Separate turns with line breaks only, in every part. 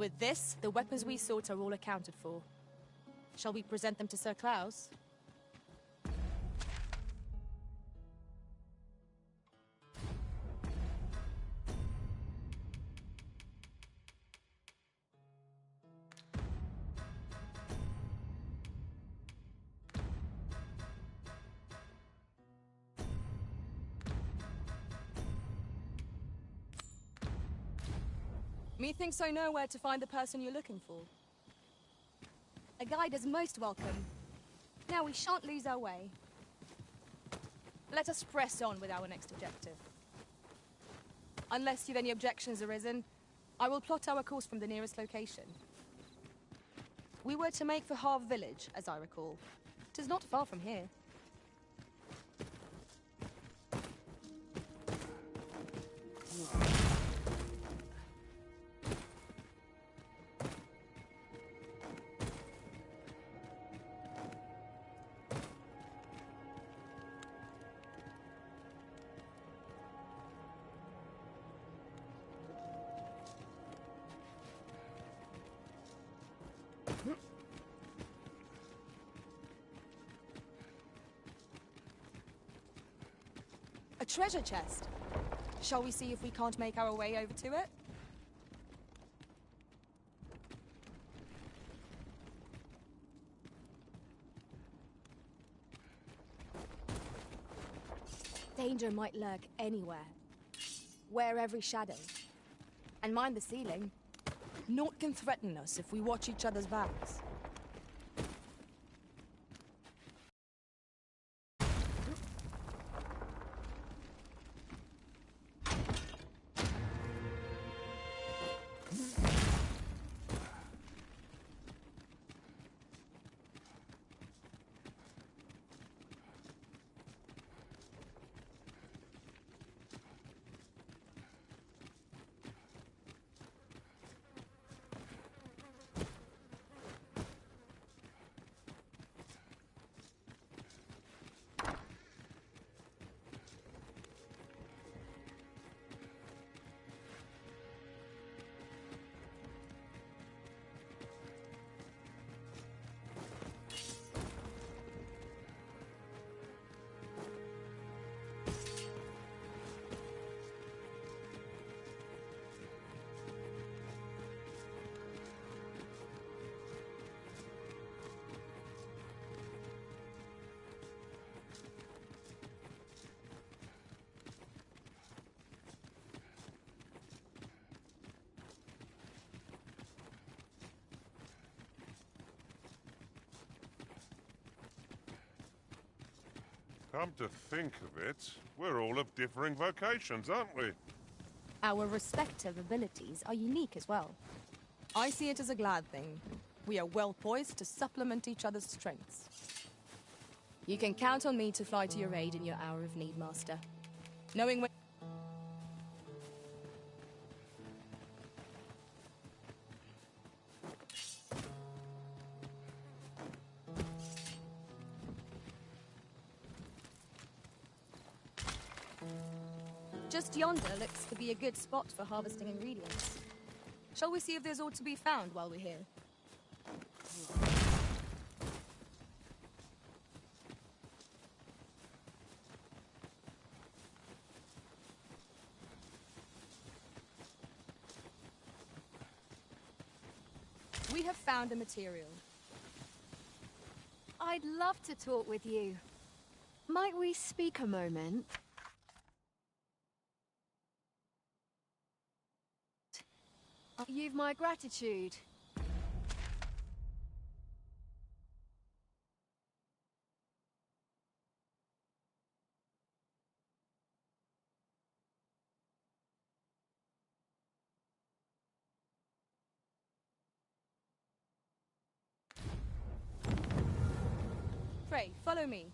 With this, the weapons we sought are all accounted for. Shall we present them to Sir Klaus? Methinks I know where to find the person you're looking for.
A guide is most welcome. Now we shan't lose our way.
Let us press on with our next objective. Unless you've any objections arisen, I will plot our course from the nearest location. We were to make for Harv village, as I recall. 'Tis not far from here. A treasure chest. Shall we see if we can't make our way over to it?
Danger might lurk anywhere. Wear every shadow. And mind the ceiling.
Naught can threaten us if we watch each other's backs.
Come to think of it, we're all of differing vocations, aren't we?
Our respective abilities are unique as well. I see it as a glad thing. We are well poised to supplement each other's strengths. You can count on me to fly to your aid in your hour of need, Master. Knowing when...
Just yonder looks to be a good spot for harvesting ingredients.
Shall we see if there's aught to be found while we're here? We have found a material.
I'd love to talk with you. Might we speak a moment? You've my gratitude.
Pray, follow me.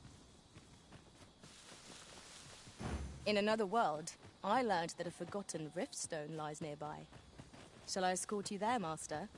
In another world, I learned that a forgotten riftstone lies nearby. Shall I escort you there, Master?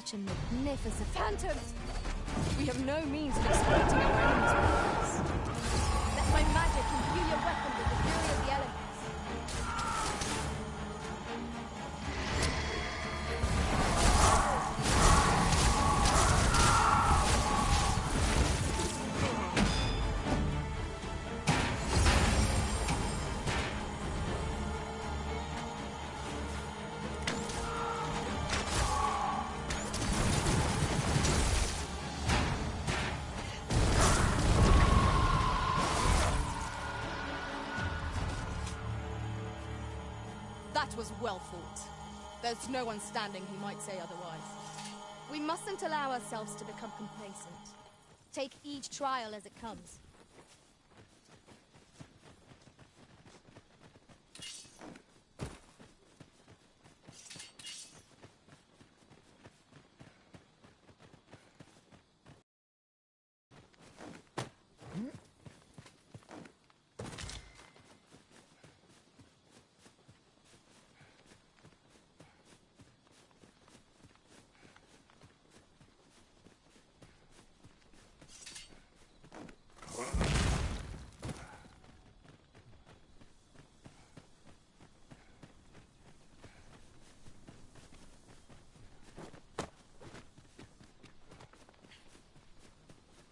Such a magnificent...
Phantoms! We have no means of exploiting our enemy's weakness.
Let my magic imbue your weapon with the fury of the elements.
That was well fought. There's no one standing who might say otherwise.
We mustn't allow ourselves to become complacent. Take each trial as it comes.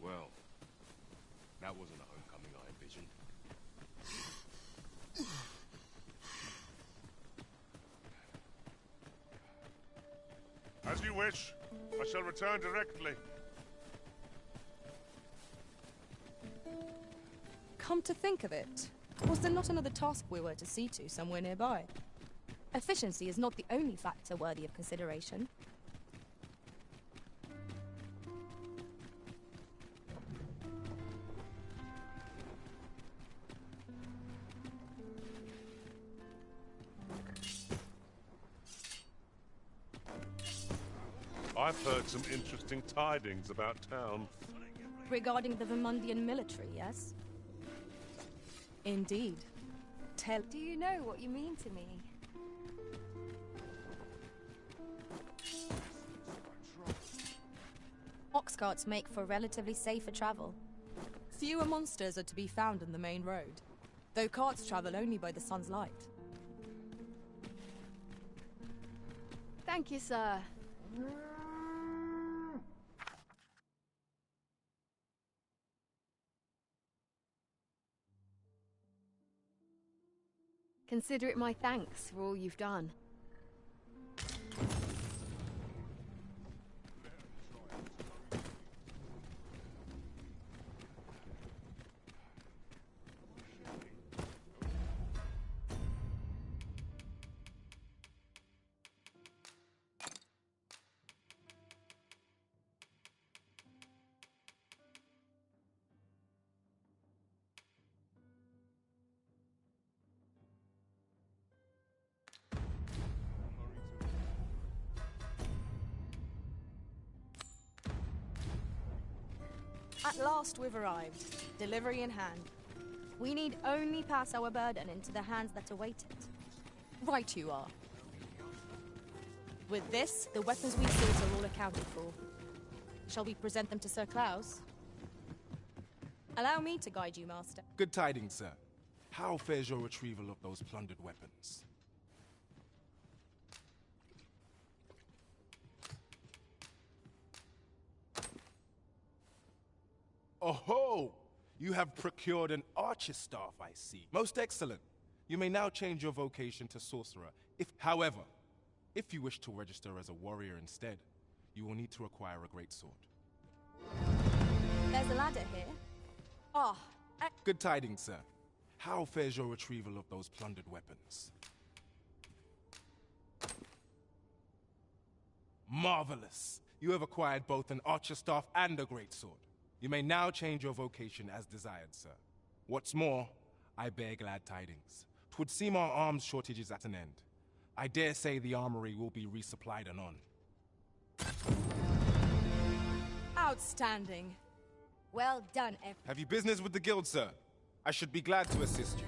Well, that wasn't a homecoming I envisioned.
As you wish. I shall return directly.
Come to think of it, was there not another task we were to see to somewhere nearby? Efficiency is not the only factor worthy of consideration.
I've heard some interesting tidings about town.
Regarding the Vermundian military, yes? Indeed. Tell...
Do you know what you mean to me?
Ox carts make for relatively safer travel. Fewer monsters are to be found on the main road, though carts travel only by the sun's light.
Thank you, sir. Consider it my thanks for all you've done.
At last we've arrived, delivery in hand. We need only pass our burden into the hands that await it. Right you are. With this, the weapons we sought are all accounted for. Shall we present them to Sir Klaus? Allow me to guide you, Master.
Good tidings, sir. How fares your retrieval of those plundered weapons? Oh-ho! You have procured an archer staff, I see. Most excellent. You may now change your vocation to sorcerer. However, if you wish to register as a warrior instead, you will need to acquire a greatsword.
There's a ladder here. Ah,
Good tidings, sir. How fares your retrieval of those plundered weapons? Marvelous! You have acquired both an archer staff and a greatsword. You may now change your vocation as desired, sir. What's more, I bear glad tidings. 'Twould seem our arms shortage is at an end. I dare say the armory will be resupplied anon.
outstanding.
Well done,
Have you business with the guild, sir? I should be glad to assist you.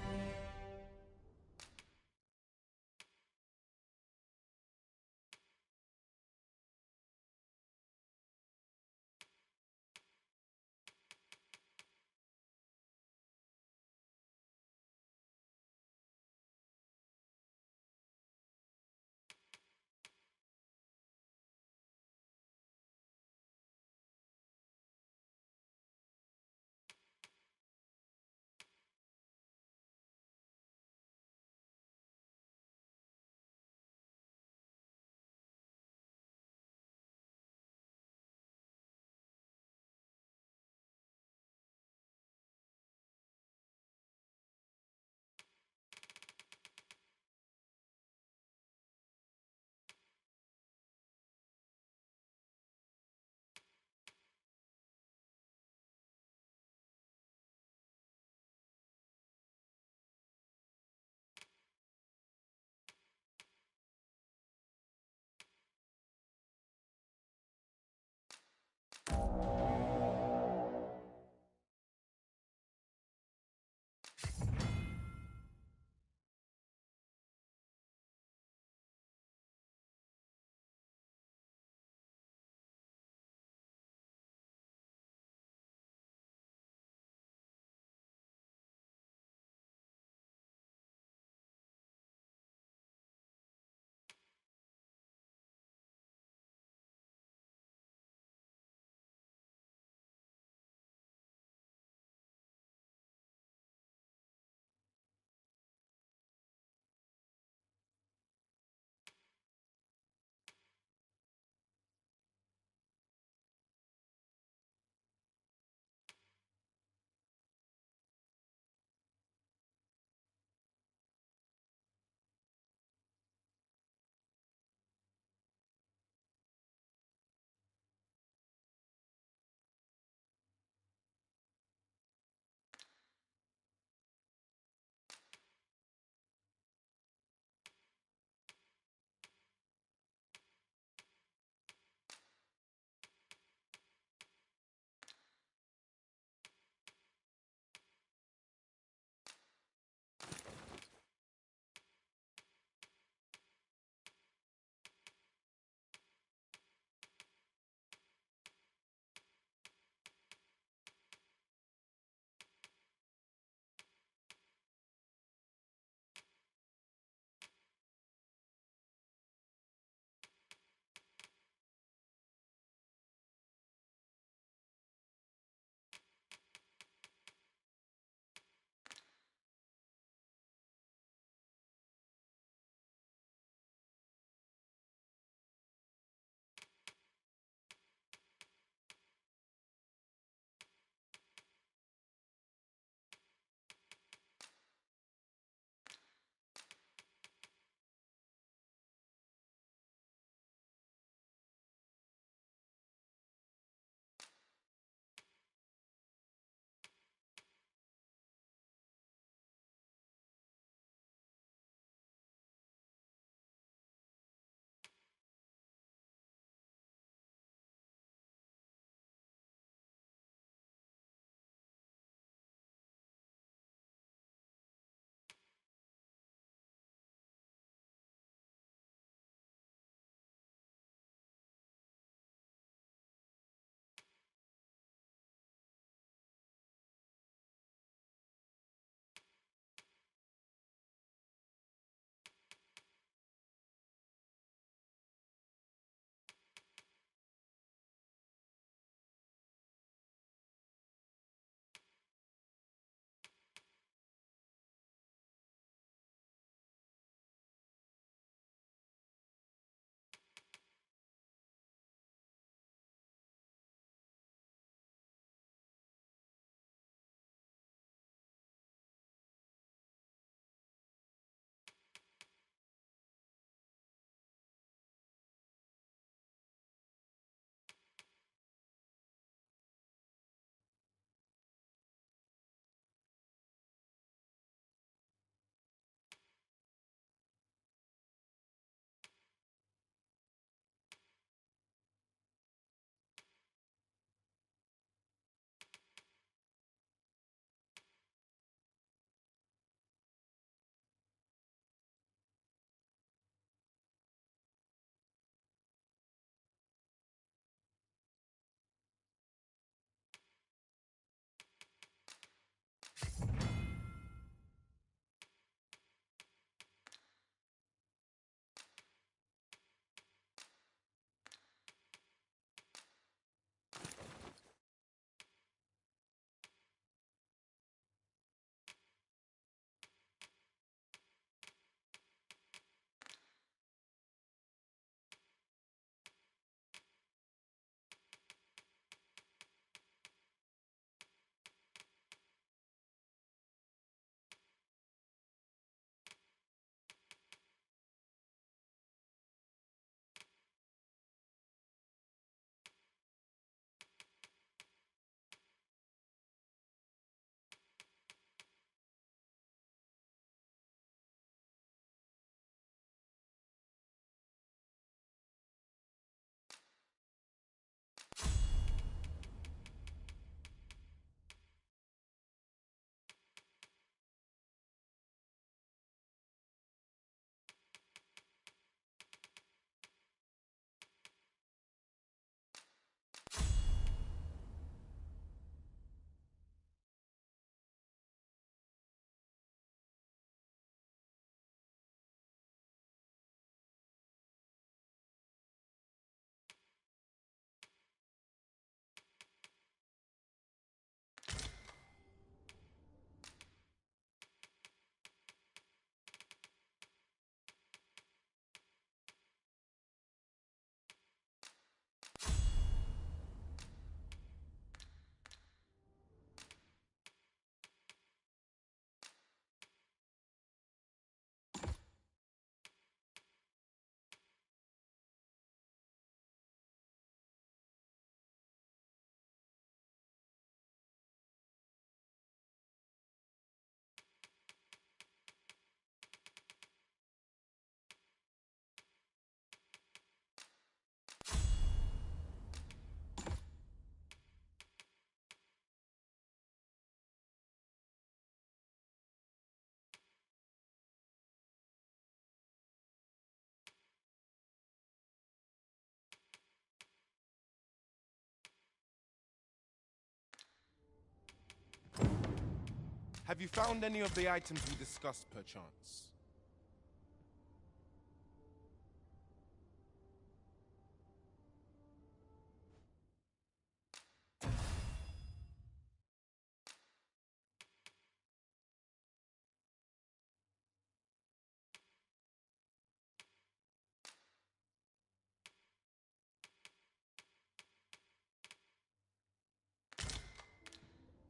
Have you found any of the items we discussed, perchance?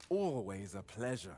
Always a pleasure.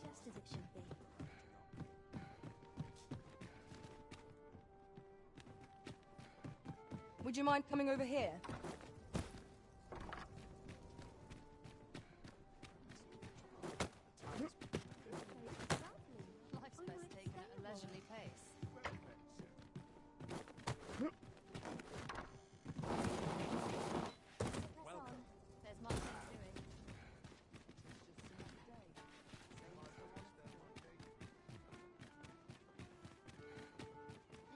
Just as it should be.
Would you mind coming over here?
Life's best taken at a leisurely pace.
Welcome.
There's much to it.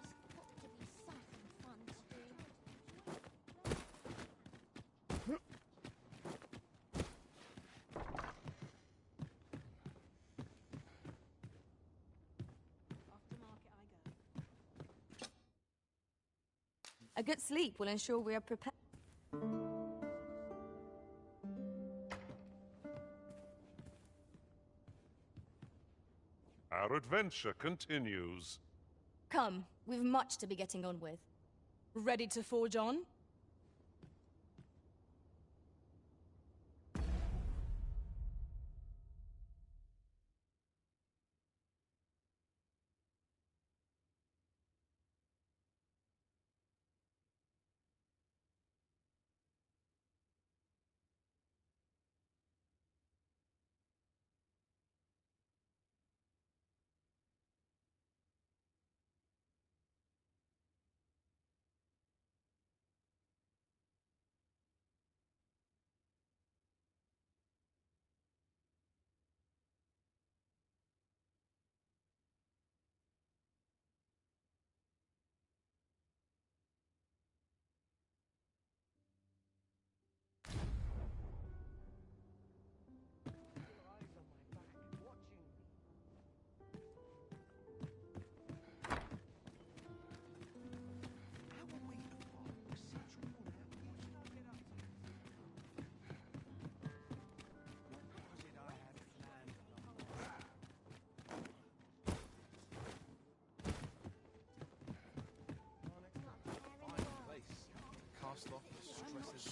There's got to be something fun to do.
A good sleep will ensure we are prepared.
Our adventure continues.
Come, we've much to be getting on with. Ready to forge on?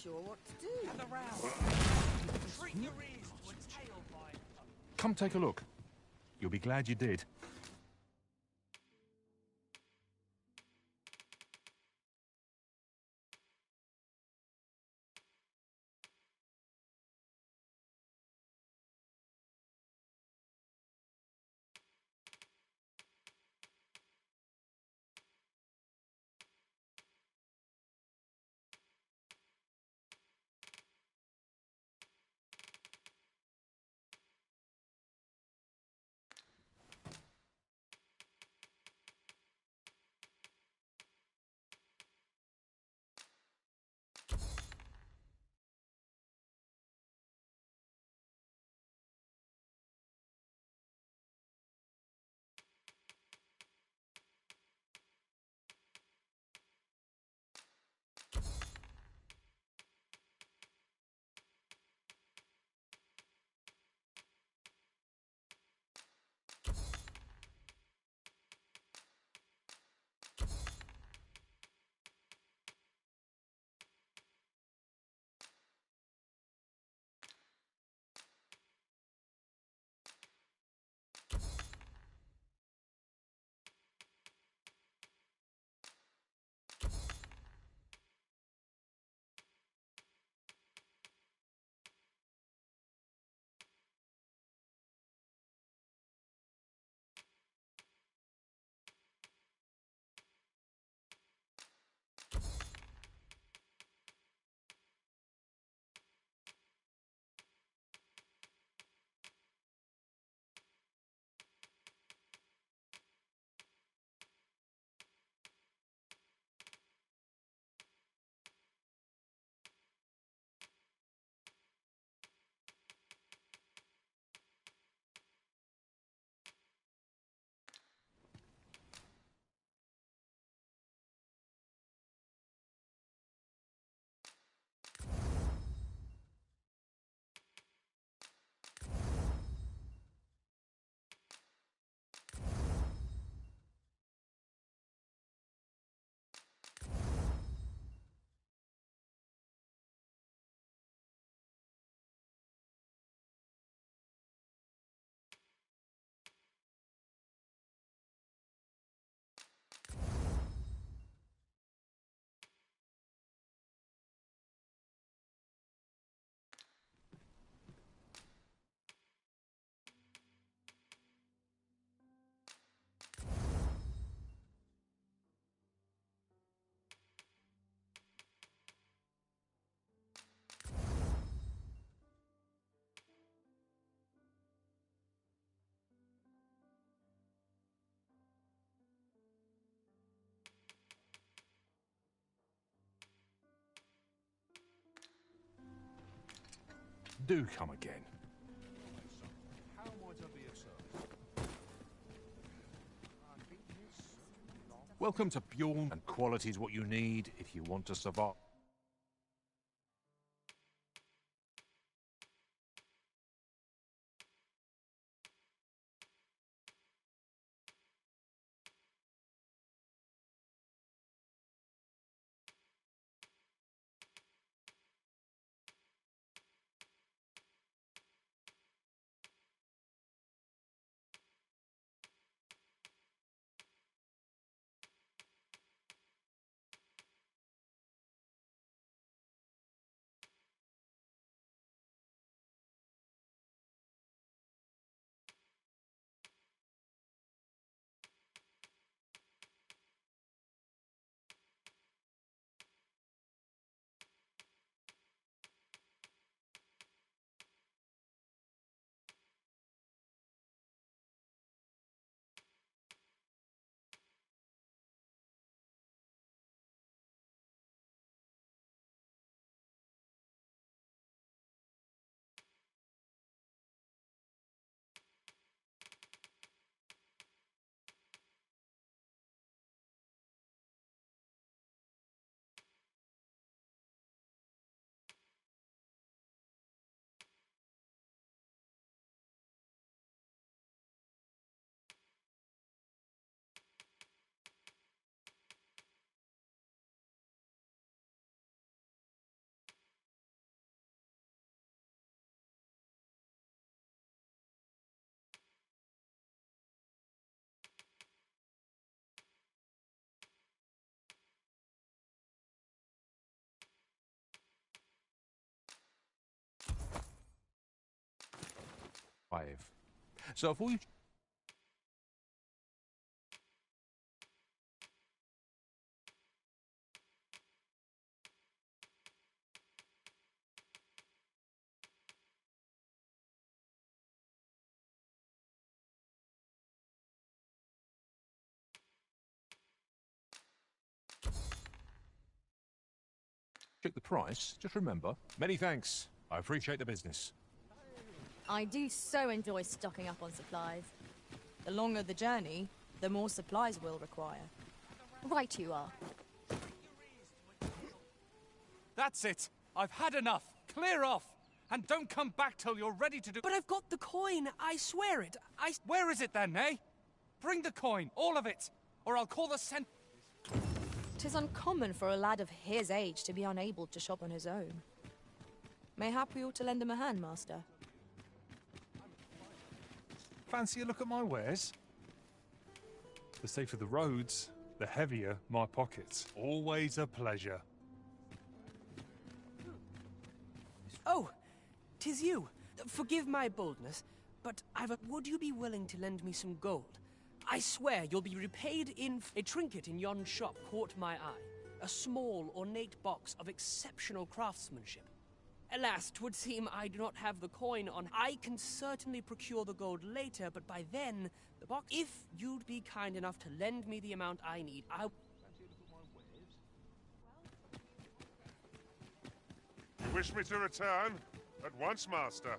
Sure what to do.
Come take a look. You'll be glad you did. Do come again. Welcome to Bjorn, and quality's what you need if you want to survive. 5. So if we... check the price, just remember. Many thanks. I appreciate the business.
I do so enjoy stocking up on supplies. The longer the journey, the more supplies we'll require.
Right you are.
That's it. I've had enough. Clear off. And don't come back till you're ready to do...
But I've got the coin. I swear it.
Where is it then, eh? Bring the coin, all of it, or I'll call the cent...
'Tis uncommon for a lad of his age to be unable to shop on his own. Mayhap we ought to lend him a hand, master.
Fancy a look at my wares? The safer the roads, the heavier my pockets. Always a pleasure.
Oh, 'tis you. Forgive my boldness, but would you be willing to lend me some gold? I swear you'll be repaid in... A trinket in yon shop caught my eye. A small, ornate box of exceptional craftsmanship. Alas, 'twould seem I do not have the coin on. I can certainly procure the gold later, but by then, the box... If you'd be kind enough to lend me the amount I need,
You wish me to return? At once, master.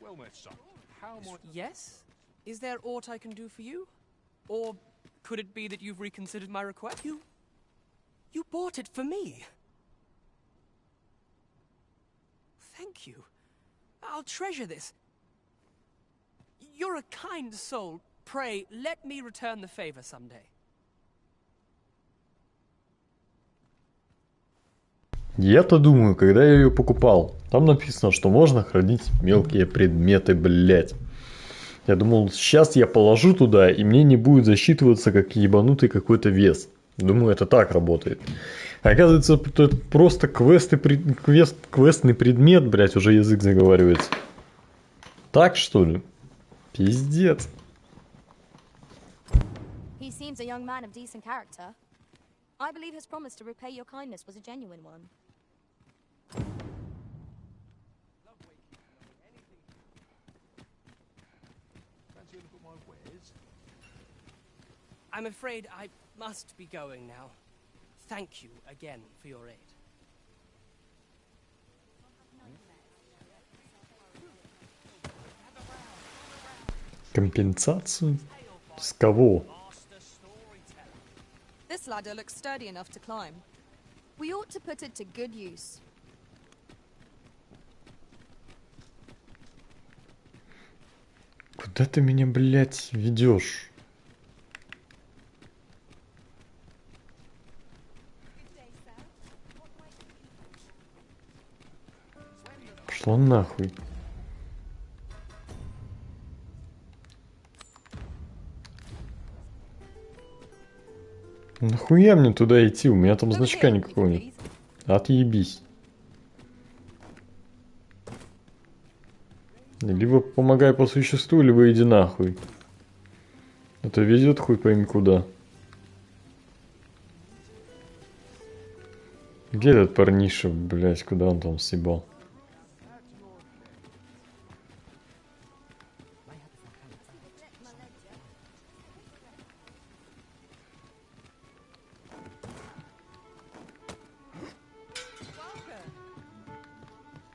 Well met, son. How might...
Yes? Is there aught I can do for you? Or could it be that you've reconsidered my request? You bought it for me. Thank you. I'll treasure this. You're a kind soul. Pray, let me return the favor someday.
Я-то думаю, когда я ее покупал, там написано, что можно хранить мелкие предметы, блять. Я думал, сейчас я положу туда, и мне не будет засчитываться как ебанутый какой-то вес. Думаю, это так работает. Оказывается, это просто квестный предмет, блять, уже язык заговаривается. Так, что ли? Пиздец.
He seems a young man of decent character. I believe his promise to repay your kindness was a genuine one.
I'm afraid I must be going now. Thank you again for your aid.
Компенсацию? С кого?
This ladder looks sturdy enough to climb.
We ought to put it to good use.
Куда ты меня, блядь, ведешь? Пошла нахуй. Нахуя мне туда идти? У меня там значка никакого нет. Отъебись. Либо помогай по существу, либо иди нахуй. Это везет хуй пойми куда. Где этот парниша, блять, куда он там съебал?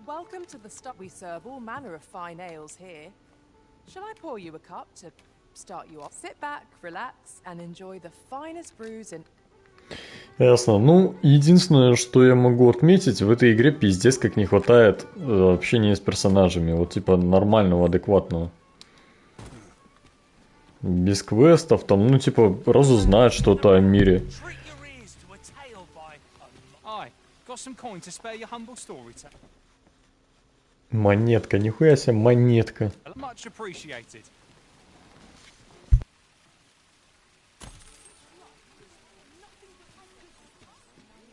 Welcome to the stop. We serve all manner of fine ales here. Shall I pour you a cup to start you off? Sit back, relax, and enjoy the finest brews in...
Ясно. Ну, единственное, что я могу отметить, в этой игре пиздец как не хватает общения с персонажами. Вот типа нормального, адекватного. Без квестов, там, ну типа, разузнать что-то о мире. Монетка, нихуя себе монетка.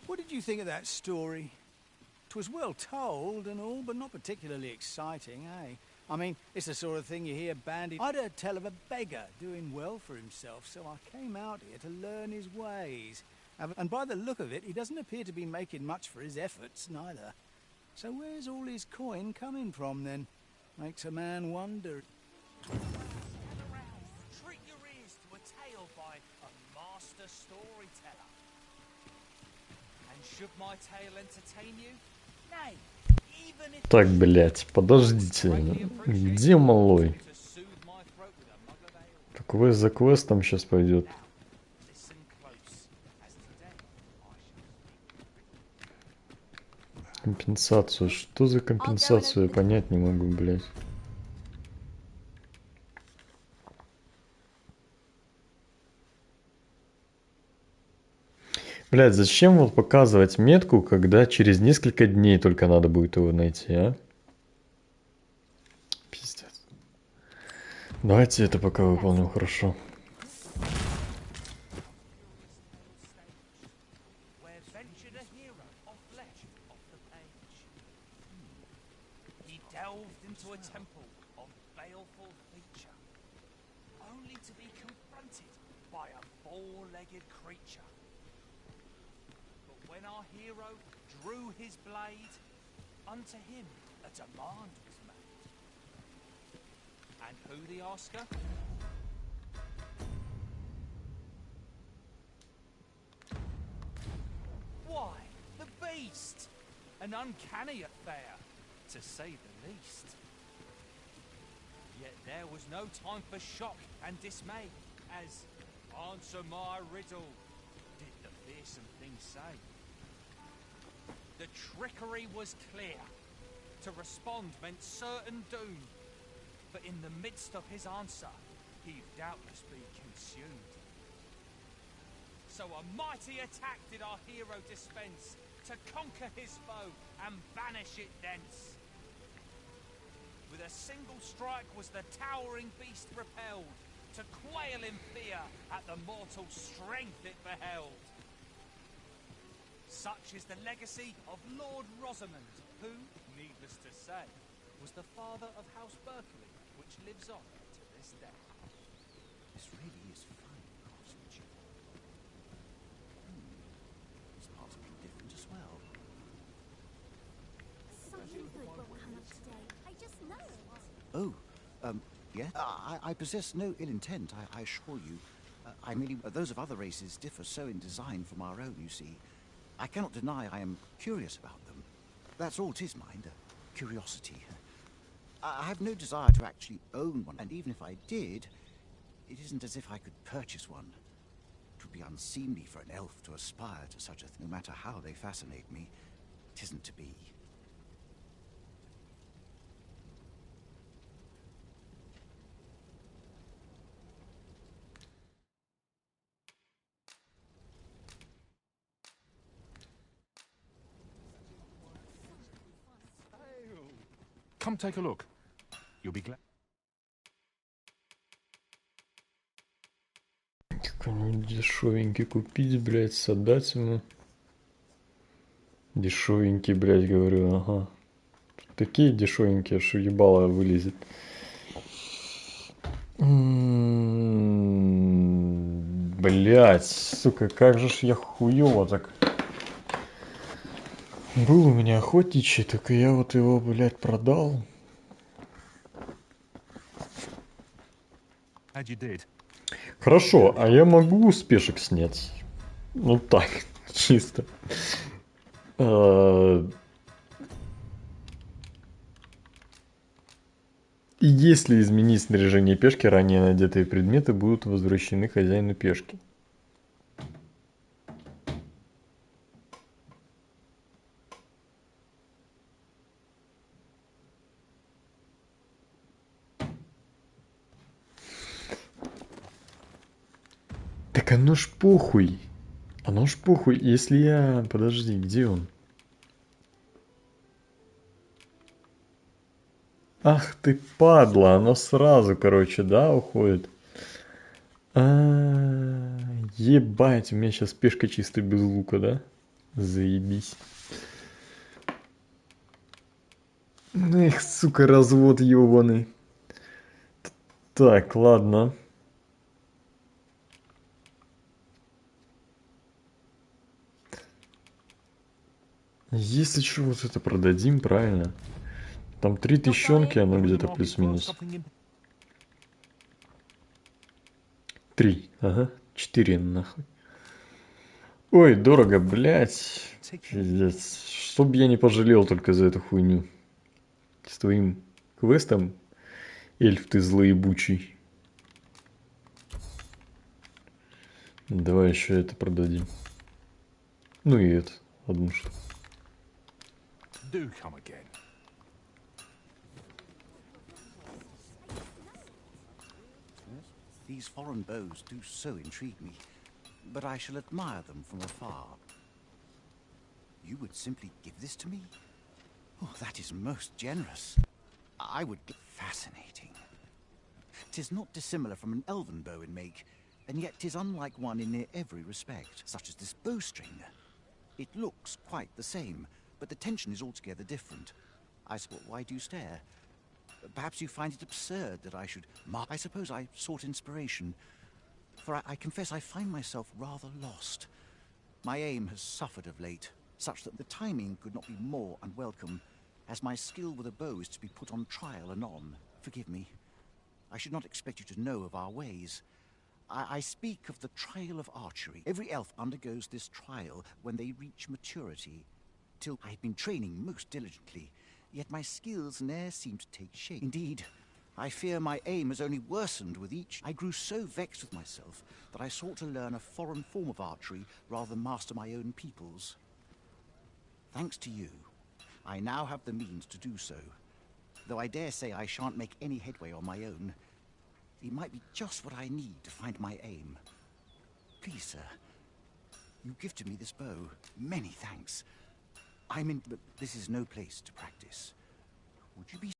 What did you think of that story? 'Twas well told and all, but not particularly exciting, eh? I mean, it's the sort of thing you hear bandied. I'd heard tell of a beggar doing well for himself, so I came out here to learn his ways. And by the look of it, he doesn't appear to be making much for his efforts, neither. So where's all his coin coming from, then? Makes a man wonder.
Treat your ears to a tale by a master storyteller. And should my tale entertain you? Nay, even if...
Так, блять, подождите. Где малой? Квест за квестом сейчас пойдет. Компенсацию. Что за компенсацию? Я понять не могу, блять. Блять, зачем вот показывать метку, когда через несколько дней только надо будет его найти, а? Пиздец. Давайте это пока выполним хорошо.
And who the asker? Why, the beast! An uncanny affair, to say the least. Yet there was no time for shock and dismay, as "Answer my riddle," did the fearsome thing say. The trickery was clear. To respond meant certain doom. But in the midst of his answer, he'd doubtless be consumed. So a mighty attack did our hero dispense, to conquer his foe and banish it thence. With a single strike was the towering beast repelled, to quail in fear at the mortal strength it beheld. Such is the legacy of Lord Rosamond, who, needless to say, was the father of House Berkeley, which lives on to this day.
This really is fine craftsmanship. These parts have been different as well.
Something good will come up today. I just know it.
Oh, yeah? I possess no ill intent, I assure you. I merely... those of other races differ so in design from our own, you see. I cannot deny I am curious about them. That's all 'tis, mind, curiosity. I have no desire to actually own one, and even if I did, it isn't as if I could purchase one. It would be unseemly for an elf to aspire to such a thing, no matter how they fascinate me. 'Tisn't to be.
Come take a look. You'll be glad.
Какой-нибудь дешевенький купить, блядь, отдать ему. Дешевенький, блядь, говорю, ага. Тут такие дешевенькие, что ебало вылезет. Блядь, сука, как же ж я хуёво так. Был у меня охотничий, так я вот его, блядь, продал. Хорошо, а я могу спешек снять? Ну так, чисто. И если изменить снаряжение пешки, ранее надетые предметы будут возвращены хозяину пешки. Так оно ж похуй. Оно ж похуй. Если я... Подожди, где он? Ах ты падла. Оно сразу, короче, да, уходит. Ебать, у меня сейчас пешка чисто без лука, да? Заебись. Эх, сука, развод ёбаный. Так, ладно. Если что, вот это продадим, правильно? Там 3 тысячонки, оно где-то плюс-минус. 3, ага, 4 нахуй. Ой, дорого, блядь. Пиздец. Чтоб я не пожалел только за эту хуйню. С твоим квестом, эльф ты злоебучий. Давай еще это продадим. Ну и это, одну штуку.
Do come again.
These foreign bows do so intrigue me, but I shall admire them from afar. You would simply give this to me? Oh, that is most generous. I would be fascinating. 'Tis not dissimilar from an elven bow in make, and yet 'tis unlike one in near every respect, such as this bowstring. It looks quite the same, but the tension is altogether different. Why do you stare? Perhaps you find it absurd that I should... I suppose I sought inspiration, for I confess I find myself rather lost. My aim has suffered of late, such that the timing could not be more unwelcome, as my skill with a bow is to be put on trial anon. Forgive me. I should not expect you to know of our ways. I speak of the trial of archery. Every elf undergoes this trial when they reach maturity. Till I have been training most diligently, yet my skills ne'er seem to take shape. Indeed, I fear my aim has only worsened with each. I grew so vexed with myself that I sought to learn a foreign form of archery rather than master my own people's. Thanks to you, I now have the means to do so. Though I dare say I shan't make any headway on my own, it might be just what I need to find my aim. Please, sir, you gifted me this bow. Many thanks. But this is no place to practice. Would you be...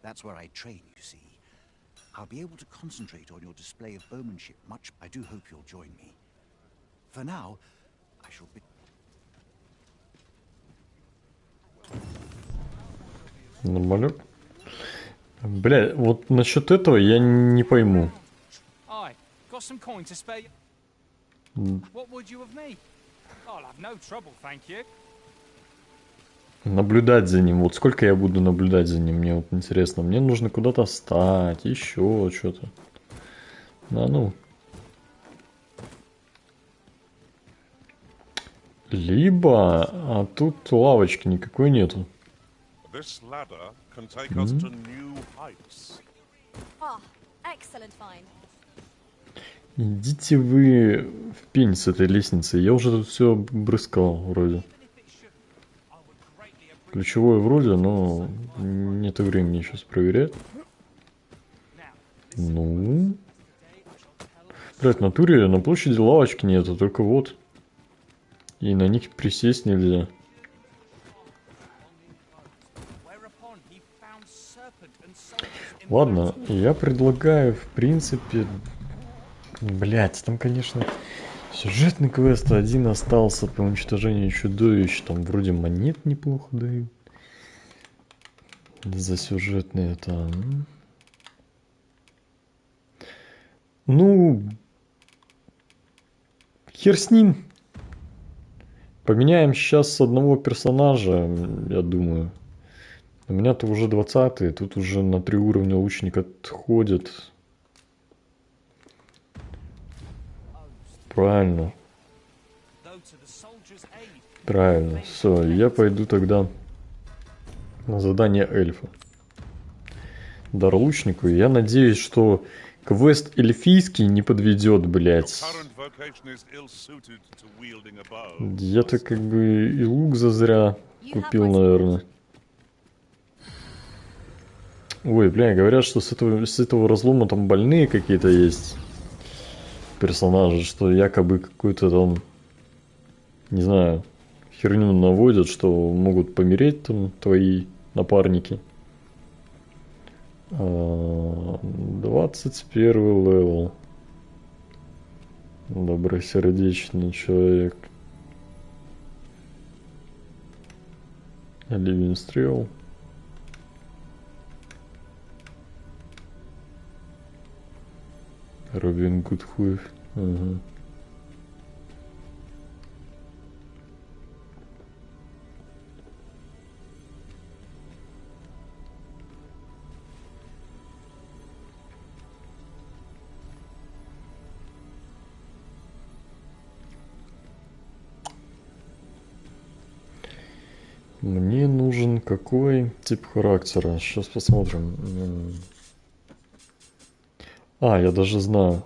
That's where I train, you see. I'll be able to concentrate on your display of bowmanship much. I do hope you'll join me. For now, I shall be...
Нормально. Бля, вот насчет этого я не пойму.
Aye, got some coin to spare. What would you of me? I'll have no trouble, thank you.
Наблюдать за ним. Вот сколько я буду наблюдать за ним, мне вот интересно. Мне нужно куда-то встать, еще что-то. Да ну. Либо, а тут лавочки никакой нету.
This ladder can take us to new heights.
Ah, excellent find.
Идите вы в пень с этой лестницы. Я уже тут все брыскал вроде. Ключевое вроде, но нет времени сейчас проверять. Ну. Блять, в натуре на площади лавочки нету, только вот. И на них присесть нельзя. Ладно, я предлагаю, в принципе... Блять, там, конечно, сюжетный квест один остался по уничтожению чудовищ. Там вроде монет неплохо дают. За сюжетные там. Ну, хер с ним. Поменяем сейчас одного персонажа, я думаю. У меня-то уже 20-й, тут уже на 3 уровня лучник отходит. Правильно. Правильно. Все, я пойду тогда на задание эльфа. Дар лучнику. Я надеюсь, что квест эльфийский не подведет, блять. Я-то как бы и лук зазря купил, наверное. Ой, бля, говорят, что с этого разлома там больные какие-то есть персонажи, что якобы какую-то там, не знаю, херню наводят, что могут помереть там твои напарники. 21 левел. Добросердечный человек. Ливень стрел. Робин Гуд хуев. Ага. Мне нужен какой тип характера? Сейчас посмотрим. А, я даже знаю.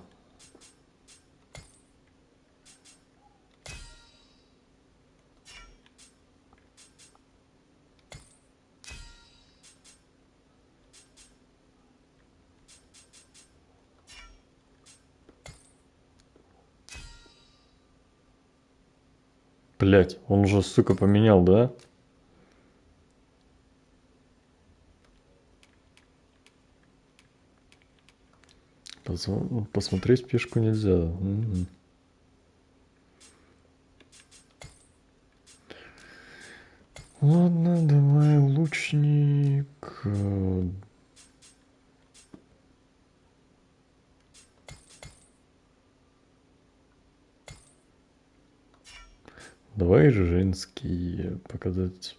Блять, он уже, сука, поменял, да? Посмотреть пешку нельзя. Угу. Ладно, давай лучник. Давай женские показать.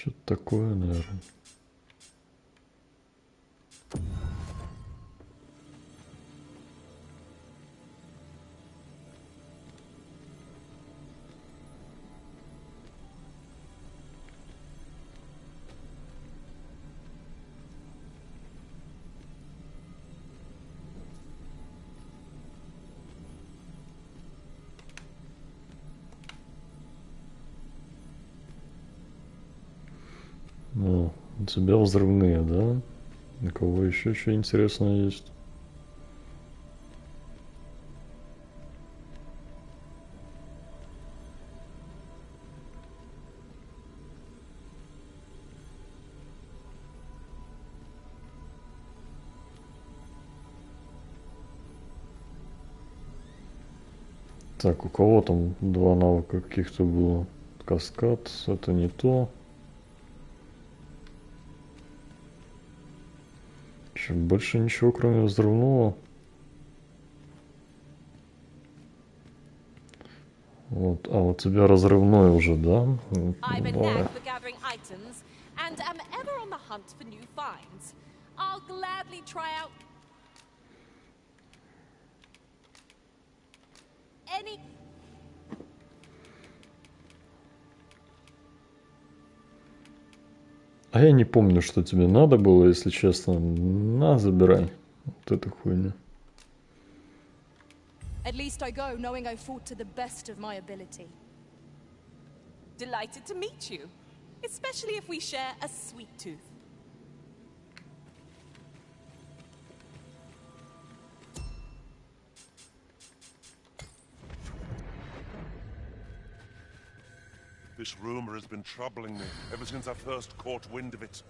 Что-то такое, наверное. О, у тебя взрывные, да? У кого еще что интересное есть? Так, у кого там два навыка каких-то было? Каскад, это не то. Че, больше ничего, кроме взрывного. Вот, а у тебя разрывной уже, да?
I'm a
Давай.
knack for gathering items, and am ever on the hunt for new finds. I'll gladly try out any.
А я не помню, что тебе надо было, если честно. На, забирай. Вот эту хуйню.
At least I go knowing I fought to the best of my ability.
Delighted to meet you, especially if we share a sweet tooth.
This rumor has been troubling me ever since I first caught wind of it.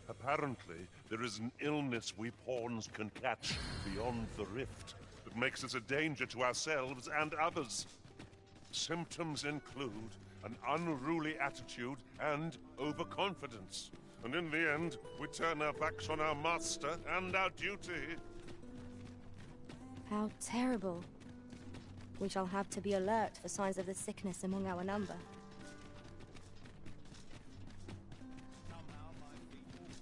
Apparently, there is an illness we pawns can catch beyond the rift that makes us a danger to ourselves and others. Symptoms include an unruly attitude and overconfidence. And in the end, we turn our backs on our master and our duty.
How terrible. We shall have to be alert for signs of the sickness among our number.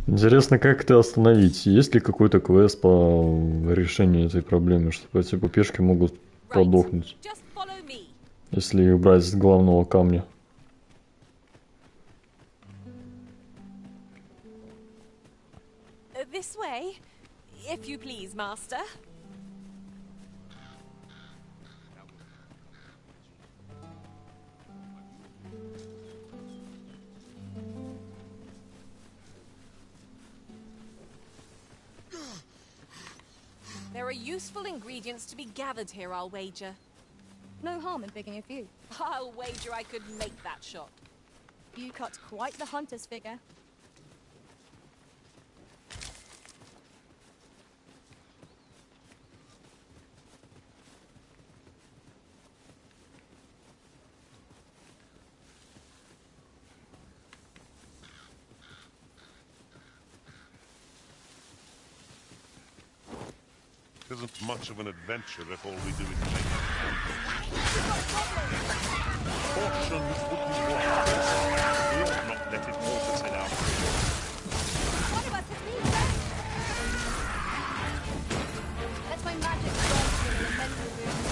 Интересно, как это остановить? Есть ли какой-то квест по решению этой проблемы, что эти пупешки могут подохнуть, если их брать с главного камня?
This way, if you please, master. There are useful ingredients to be gathered here, I'll wager.
No harm in picking a few.
I'll wager I could make that shot.
You cut quite the hunter's figure.
It isn't much of an adventure if all we do is make it. Fortune wouldn't want this. We ought not let it halt us in our career.
One of us has been there. Let my magic work in an elemental room.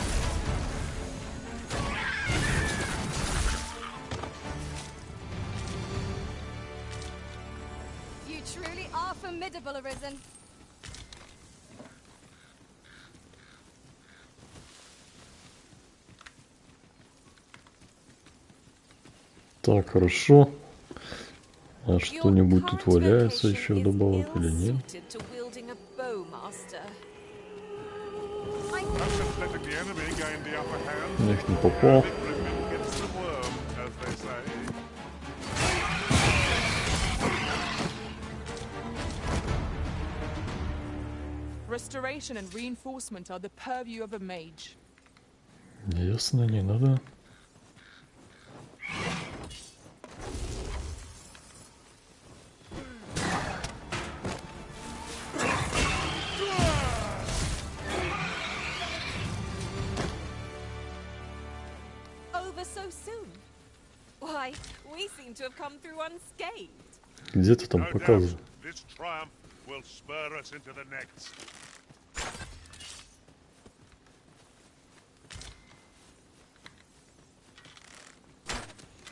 You truly are formidable, Arisen.
Так, хорошо. А что-нибудь тут валяется еще вдобавок или нет? Я их не попал.
Restoration and reinforcement are the purview of a mage.
Ясно, не надо.
Why, we seem to have come through unscathed.
Где ты там показывал?
This triumph will spur us into the next.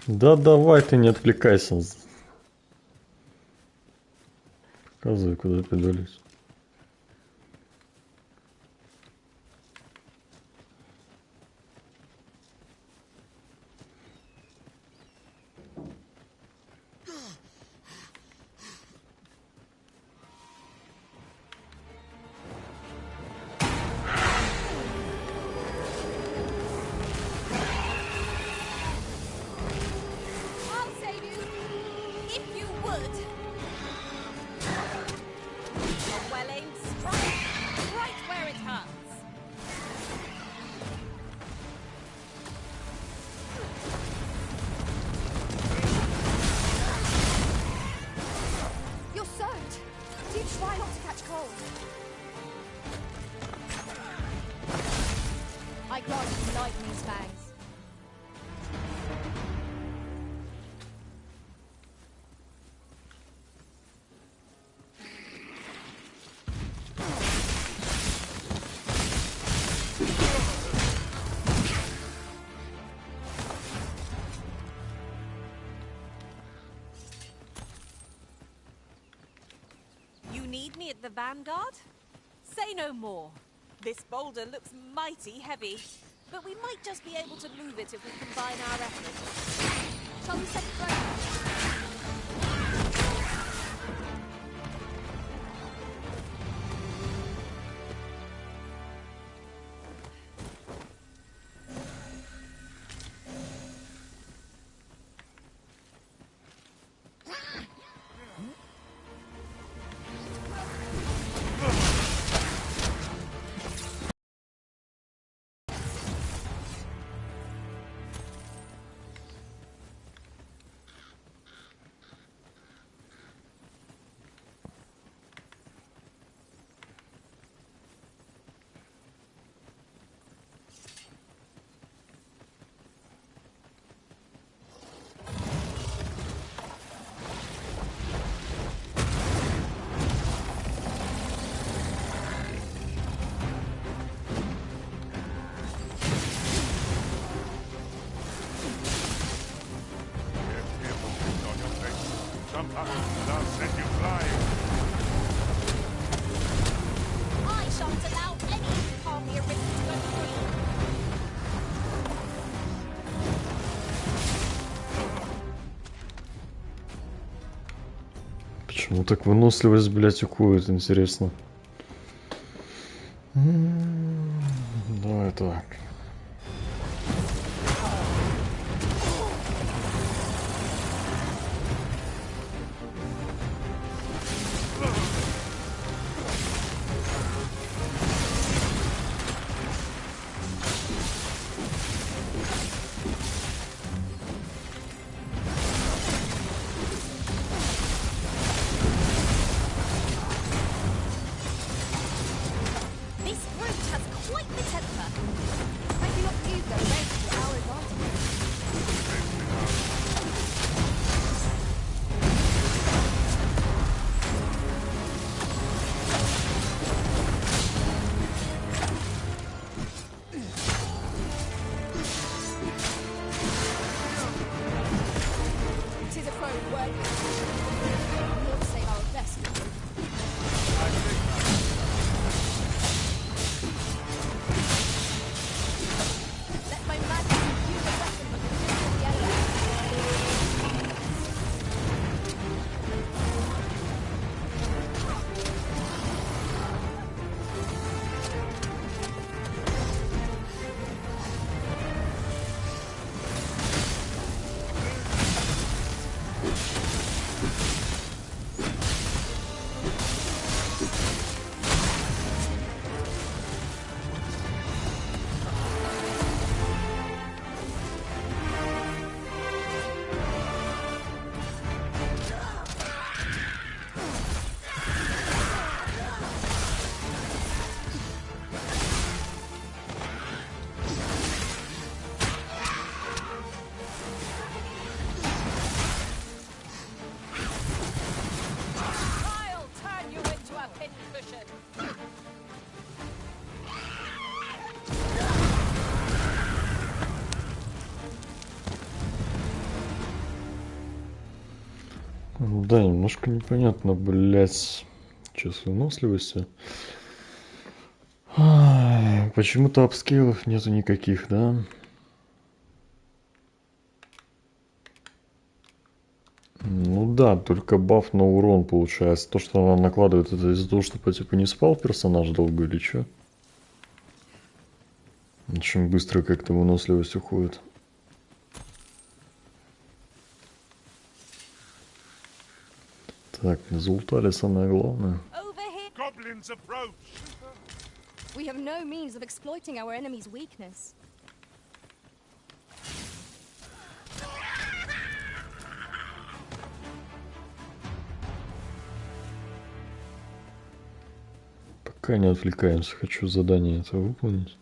Да давай ты не отвлекайся. Показывай, куда педалить.
I'll save you, if you would. A well-aimed strike, right where it hurts.
You're soaked. Do try not to catch cold. I grant you lightning's fangs.
You need me at the vanguard? Say no more. This boulder looks mighty heavy, but we might just be able to move it if we combine our efforts.
Shall we set it right?
Sometimes I'll send you flying.
I shan't allow any Palmia written to go free.
Почему так выносливость, блять, уходит, интересно. Давай так.
This brute has quite the temper.
Да, немножко непонятно, блять. Че с выносливостью? Ай, почему-то апскейлов нету никаких, да? Ну да, только баф на урон получается. То, что она накладывает, это из-за того, что типа не спал персонаж долго или что? Очень быстро как-то выносливость уходит. Так, залутали самое главное.
Goblins approach!
We have no means of exploiting our enemy's weakness.
Пока не отвлекаемся, хочу задание это выполнить.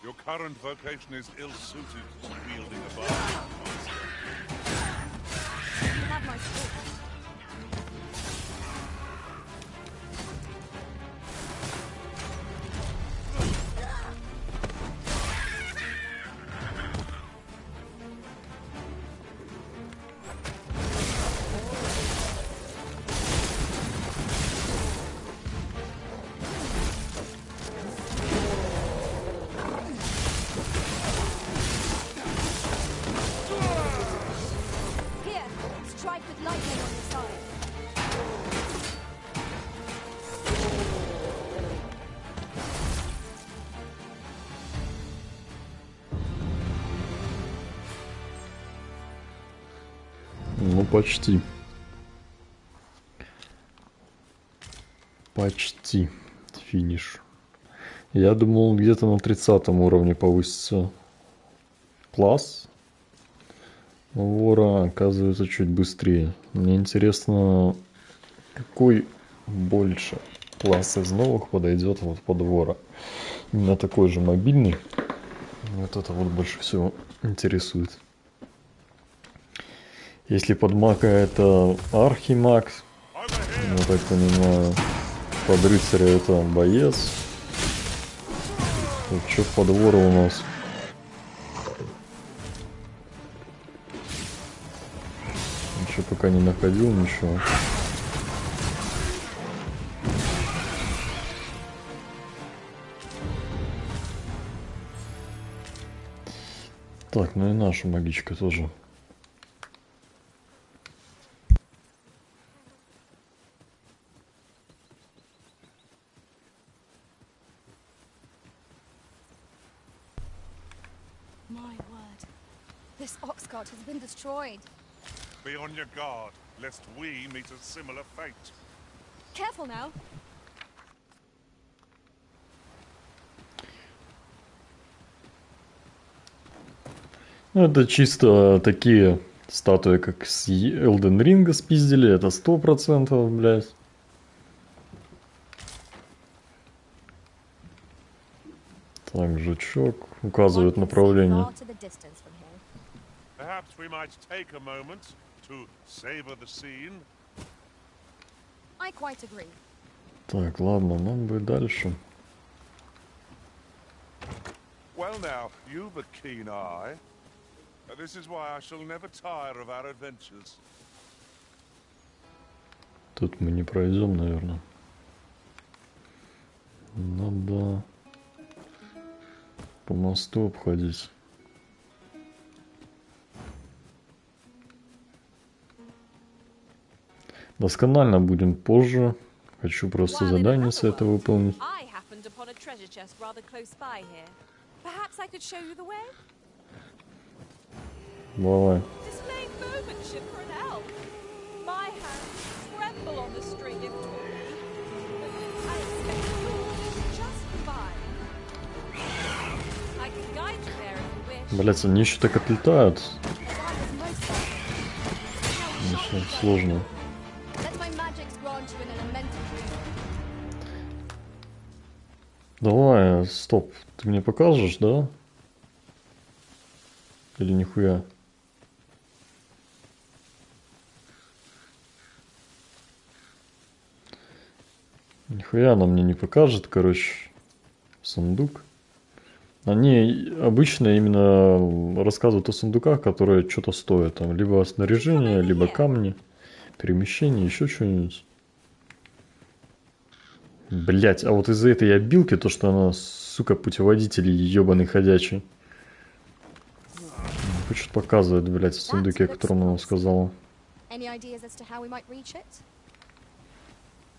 Your current vocation is ill-suited to wielding a bar.
You have my sword. Here, strike with lightning on your side.
Ну, почти. Почти. Финиш. Я думал, где-то на 30-м уровне повысится класс вора, оказывается, чуть быстрее. Мне интересно, какой больше класс из новых подойдет вот под вора. Именно такой же мобильный. Вот это вот больше всего интересует. Если под мака это архимаг, я так понимаю, под рыцаря это боец. Что под вора у нас? Еще пока не находил ничего. Так, ну и наша магичка тоже.
My word. This ox cart has been destroyed.
Be on your guard, lest we meet a similar fate.
Careful now.
Ну, это чисто такие статуи, как с Элден Ринга спиздили, это 100%, блядь. Так, жучок указывает направление.
Perhaps we might take a moment to savor the scene.
I quite agree.
Так, ладно, нам бы дальше.
Well now, you've a keen eye. This is why I shall never tire of our adventures.
Тут мы не пройдем, наверное. Надо по мосту обходить. Досконально будем позже. Хочу просто задание с этого выполнить.
I happened upon a treasure chest rather close by here. Perhaps I could show you the way?
Давай.
Displaying bowmanship for an elf. My hands tremble on the string if taught me. But I expect yours is just fine. I can guide you there if you wish.
Блять, они еще так отлетают. Очень сложно. Давай, стоп. Ты мне покажешь, да? Или нихуя? Нихуя она мне не покажет, короче. Сундук. Они обычно именно рассказывают о сундуках, которые что-то стоят. Там, либо снаряжение, либо камни, перемещение, еще что-нибудь. Блять, а вот из-за этой обилки, то что она, сука, путеводитель ебаный ходячий. Хочет показывать, блять, в сундуке, о котором она сказала.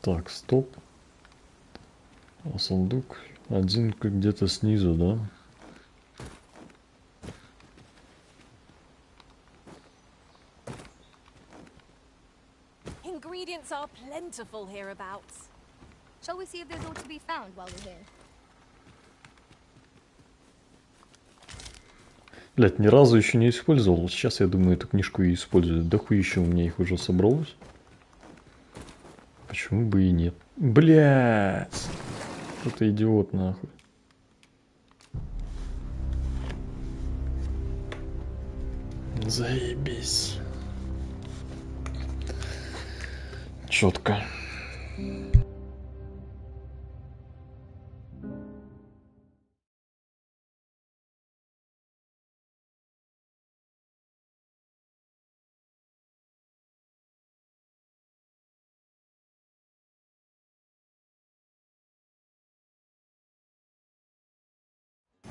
Так, стоп. А сундук один где-то снизу, да?
Ingredients are plentiful hereabouts.
Shall we see if there's all to be found while we're here?
Блять, ни разу еще не использовал. Сейчас, я думаю, эту книжку и использую. Да хуища у меня их уже собралось. Почему бы и нет? Блять! Это идиот, нахуй. Заебись. Четко.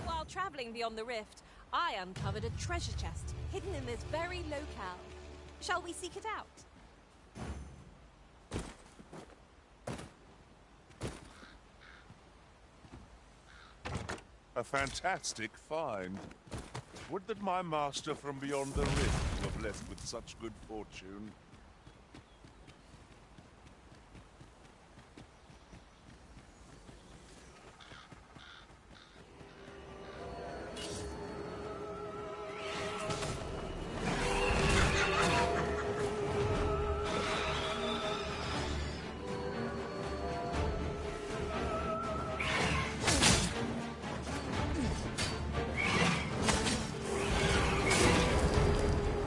While traveling beyond the rift, I uncovered a treasure chest hidden in this very locale. Shall we seek it out?
A fantastic find. Would that my master from beyond the rift were blessed with such good fortune.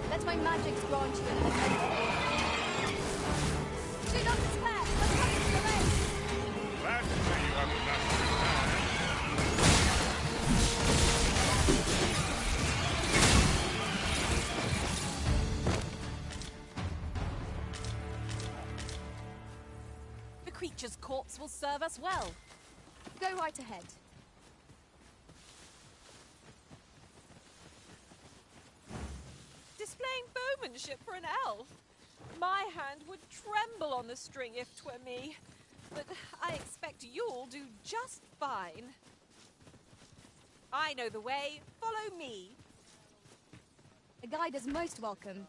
Let my magics grant you an adventure. Do not despair. I'm coming to your aid.
Glad to say you have enough to
The creature's corpse will serve us well.
Go right ahead.
Displaying bowmanship for an elf. My hand would tremble on the string if 'twere me. But I expect you'll do just fine. I know the way. Follow me.
A guide is most welcome.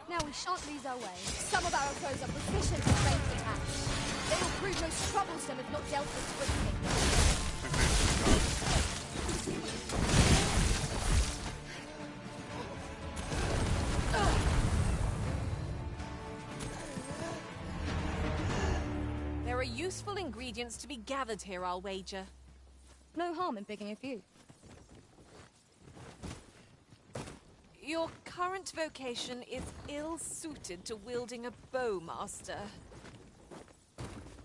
Now we shan't lose our way. Some of our foes are proficient in ranged attacks. They will prove most troublesome if not dealt with swiftly.
There are useful ingredients to be gathered here, I'll wager.
No harm in picking a few.
Your current vocation is ill-suited to wielding a bowmaster.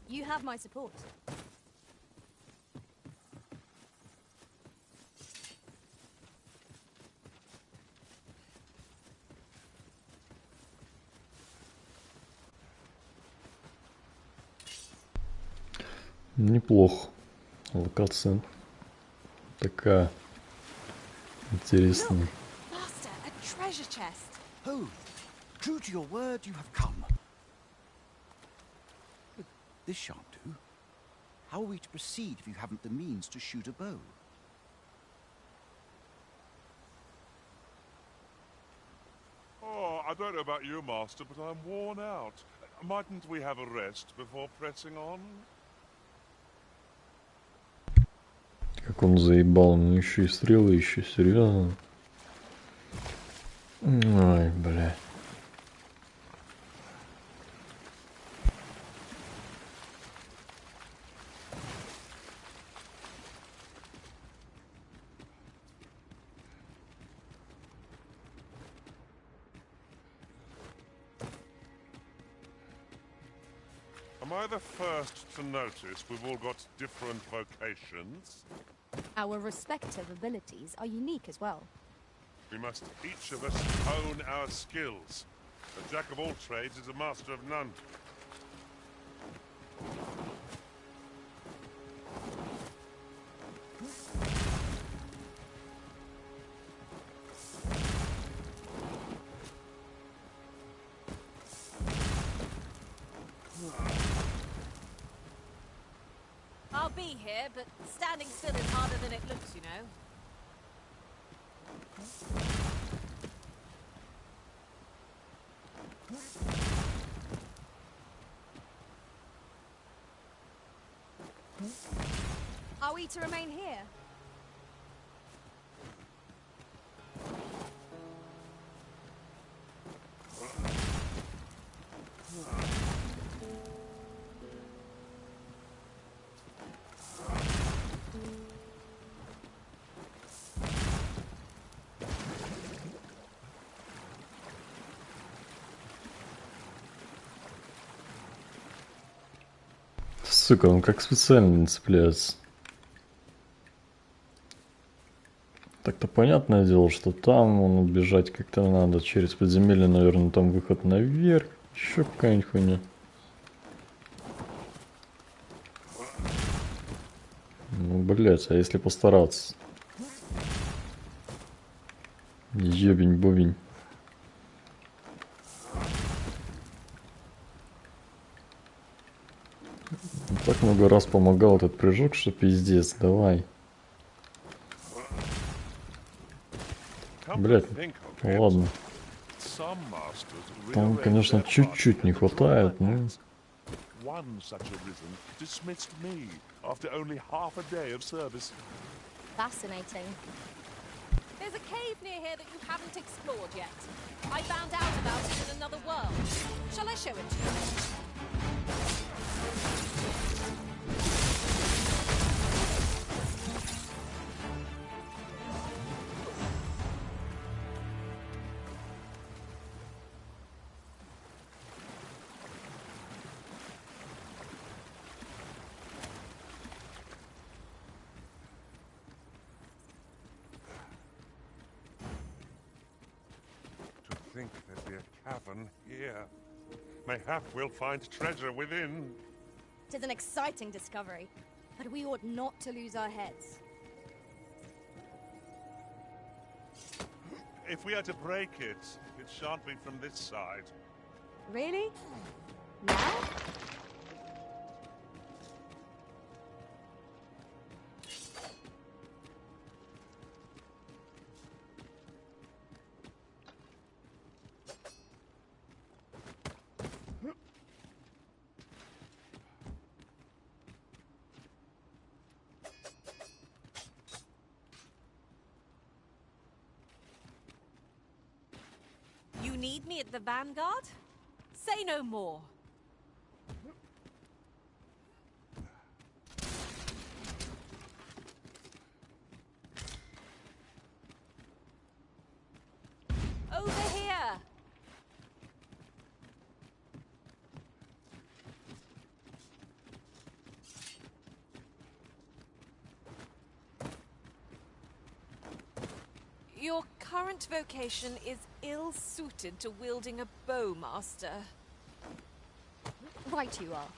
You have my support.
Неплохо. Локация такая интересная.
Master, a treasure chest.
Oh, true to your word, you have come. But this shan't do. How are we to proceed if you haven't the means to shoot a bow?
Oh, I don't know about you, Master, but I'm worn out. Mightn't we have a rest before pressing on?
Как он заебал, ну еще и стрелы, еще серьезно. Ой, бля.
Am I the first to notice we've all got different vocations?
Our respective abilities are unique as well.
We must each of us hone our skills. A jack of all trades is a master of none.
I'll be here, but standing still is harder than it looks, you know.
Are we to remain here?
Сука, он как специально не цепляется. Так-то понятное дело, что там он бежать как-то надо. Через подземелье, наверное, там выход наверх. Еще какая-нибудь хуйня. Ну, блять, а если постараться? Ёбень-бобень. Так много раз помогал этот прыжок, что пиздец, давай. Блять, ладно. Там, конечно, чуть-чуть не хватает, но...
Fascinating.
There's a cave near here that you haven't explored yet. I found out about it in another world. Shall I show it to you?
Think there'd be a cavern here. Mayhap we'll find treasure within.
It is an exciting discovery, but we ought not to lose our heads.
If we are to break it, it shan't be from this side.
Really? Now?
You need me at the Vanguard? Say no more. Over here! Your current vocation is ill-suited to wielding a bowmaster.
Right you are.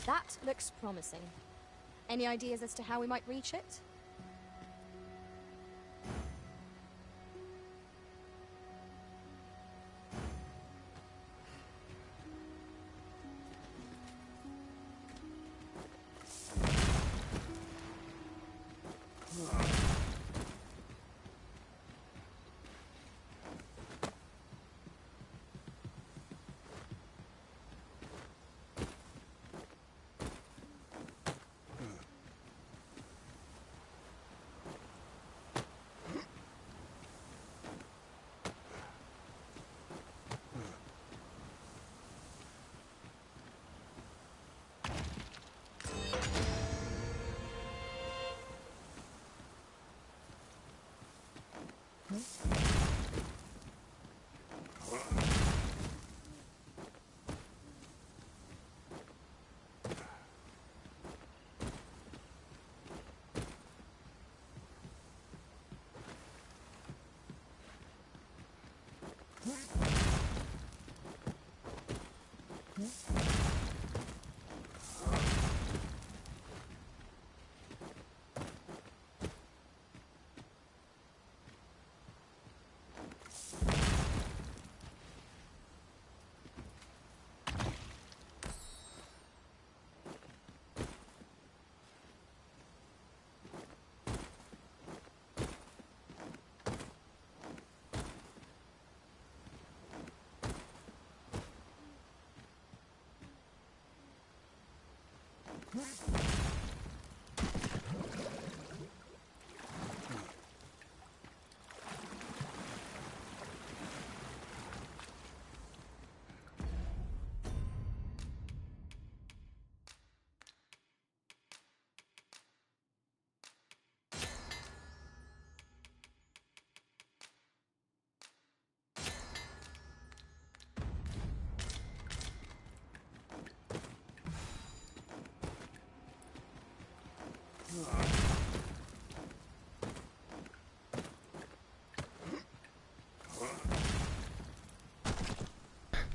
That looks promising. Any ideas as to how we might reach it?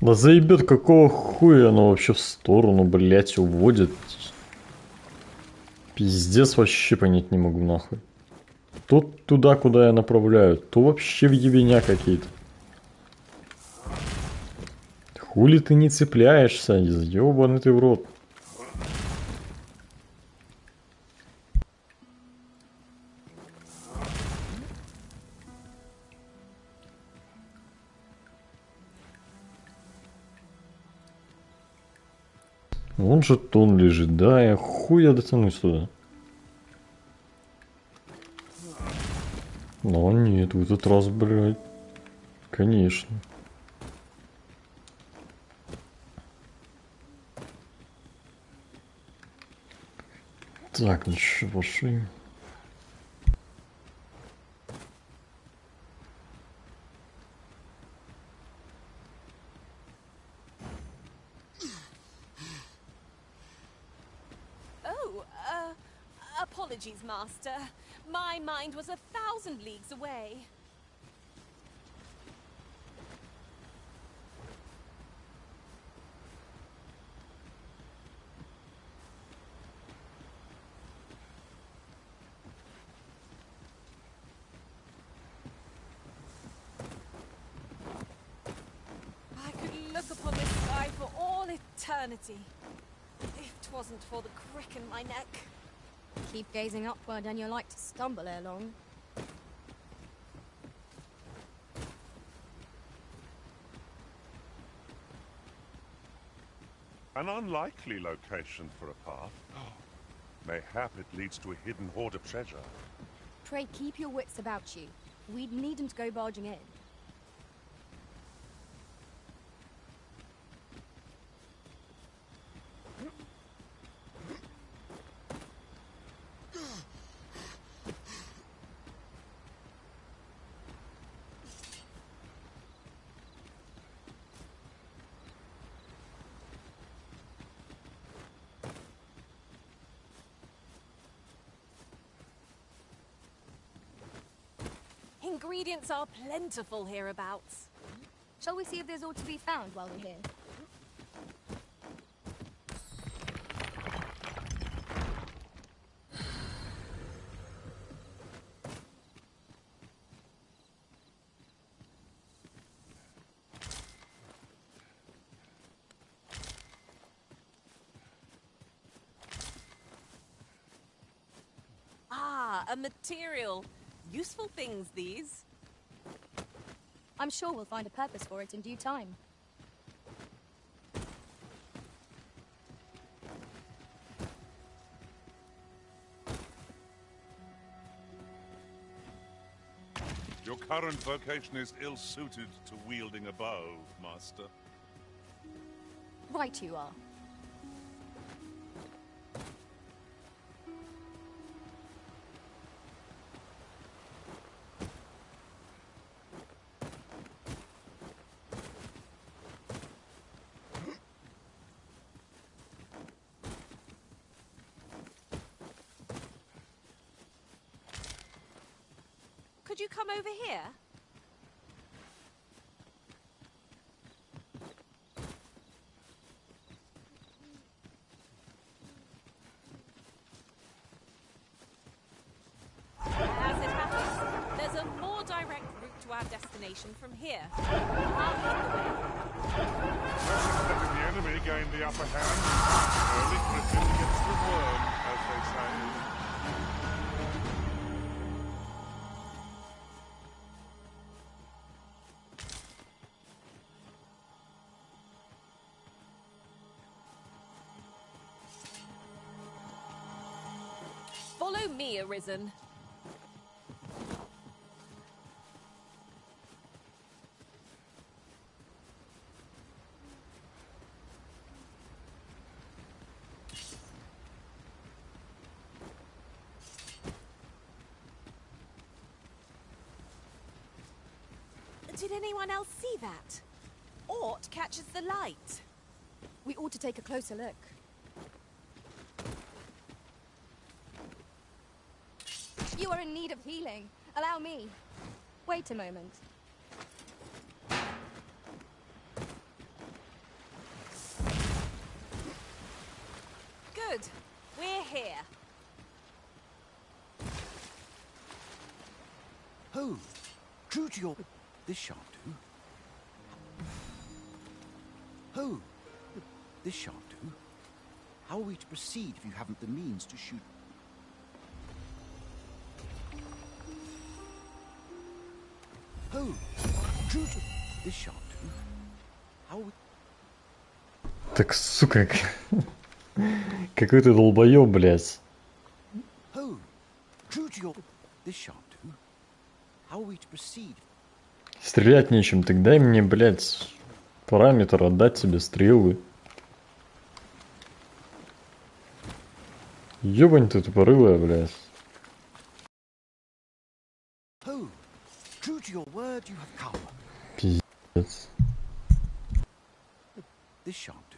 Да заебет, какого хуя оно вообще в сторону, блять, уводит. Пиздец, вообще понять не могу нахуй. То туда, куда я направляю, то вообще в ебеня какие-то. Хули ты не цепляешься, ёбаный ты в рот. Вон жетон лежит, да, я хуя дотянусь туда. Но нет, в этот раз, блядь, конечно. Так, ну что, пошли.
Oh, apologies, Master. My mind was 1,000 leagues away. I could look upon this sky for all eternity, if 'twasn't for the crick in my neck.
Keep gazing upward and you're like to stumble ere long.
An unlikely location for a path. Mayhap it leads to a hidden hoard of treasure.
Pray keep your wits about you. We'd needn't go barging in.
Ingredients are plentiful hereabouts.
Shall we see if there's aught to be found while we're here?
Ah, a material. Useful things, these.
I'm sure we'll find a purpose for it in due time.
Your current vocation is ill-suited to wielding a bow, Master.
Right you are.
Could you come over here? As it happens, there's a more direct route to our destination from here. I'll lead the way.
Letting the enemy gain the upper hand. Early Griffin gets the worm, as they say.
Follow me, Arisen. Did anyone else see that? Ort catches the light.
We ought to take a closer look. You are in need of healing. Allow me. Wait a moment.
Good. We're here.
Oh, true to your... This shan't do. Oh, this shan't do. How are we to proceed if you haven't the means to shoot? Oh, true to... This shan't do. How are we...
Так, сука, какой ты долбоёб, блядь.
Oh, true to your... This shan't do. How are we to proceed?
Стрелять нечем, так дай мне, блядь, параметр, отдать тебе стрелы. Ёбань ты тупорылая, блядь.
Oh, true to your word, you have come.
Пиздец.
This shan't